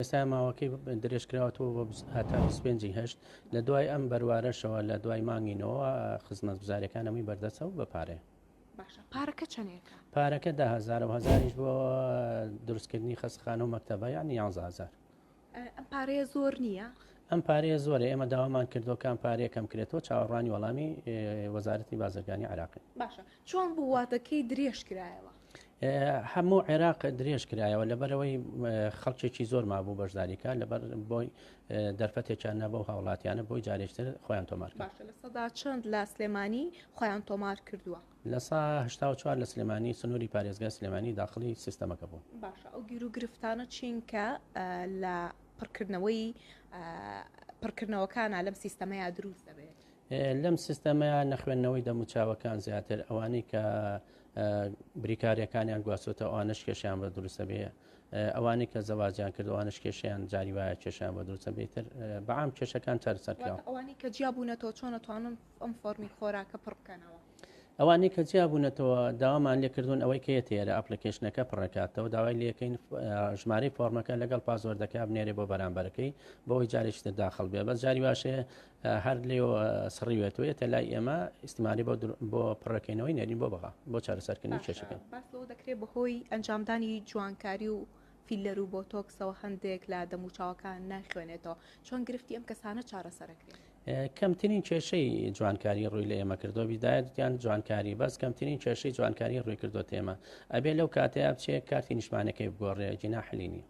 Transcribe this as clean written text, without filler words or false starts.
ئێستا ماوەکەی درێژکراوەتەوە بۆ هەتا 25/8 لە دوای ئەم بەروارەشەوە لە دوای مانگینەوە خزمەت گوزاریەکان هەمووی بەردەچە و بە پارەیە. باشە پارەکە چەندێکە؟ پارەکە 10,000 و هەزاریش بۆ دروستکردنی خەستخانە و مەکتەبە یانی 11,000. ئەم پارەیە زۆر نییە؟ ئەم پارەیە زۆرە، ئێمە داوامان کردوەکان پارەیە کەم کرێتەوە چاوەڕوانی وەڵامی وەزارەتی بازرگانی عێراقی. باشە چۆن بواتەکەی درێژ کرایەوە؟ هەموو عێراق درێژ کرایەوە لەبەرەوەی خەڵکێکی زۆر مابوو بەشداریکە لەبەر بۆی دەرفەتێکیان نەبوو هاوڵاتیانە بۆی جارێکتر خۆیان تۆمار کرد. باشە لە سەدا چەند لە سلێمانی خۆیان تۆمار کردووە؟ لە سا 84 لە سلێمانی سنووری پارێزگای سلێمانی داخلی سیستەمەکە بوو. باشە ئەو گیر و گرفتانە چینکە لە پڕکردنەوەکانە لەم سیستەمەیە دروست دەبێت؟ لەم سیستەمەیە نەخوێندنەوەی دەموچاوەکان زیاتر ئەوانەی کە بریکاریەکانیان گواستوتە ئەوانش کێشیان بە دروستە بێ، ئەوانەی کە زەواجیان کرد ئەوانش کێشیان جاری وایە کێشیان بە دروستە بێتتر بەعام کێشەکان سەرکراوە. ئەوانەی کە جیابوونەتەوە چۆن دەتوانن ئەم فۆرمی خۆراکە پڕ بکەنەوە؟ ئەوانەی کە جیابوونەتەوە داوامان لێکردوون ئەوەی کە لە ئەپلیکیشنەکە پڕێکاتەوە داوای لەکەین ژمارەی فۆرمەکە لەگەڵ پازۆردەکە بنێرێ بۆ بەرامبەرەکەی بۆەوەی جارێکتر داخڵ بێ، بەس جاری واشەیە هەر لێەوە سڕیوێتەوەیە لای ئێمە ئیسیماری بۆ پڕەکەینەوەی نێرین بۆ بەغا بۆ چارەسەرکردنی کێشەکەی. باس لەوە دەکرێت بەهۆی ئەنجامدانی جوانکاری و فیلەر و بۆتۆکسەوە هەندێک لە دەموچاوەکان ناخوێنێتەوە، چۆن گرفتی ئەم کەسانە چارەسەرەکرێت؟ کەمترین کێشەی جوانکاری ڕووی لە ئێمە کردو بیدایەتیان جوانکاری بەس کەمترین کێشەی جوانکاری ڕووی کردو تێمە ئەبێ لەو کاتەیە بچێت کارتی نیشتمانەکەی بگۆڕێ جینا حلینی.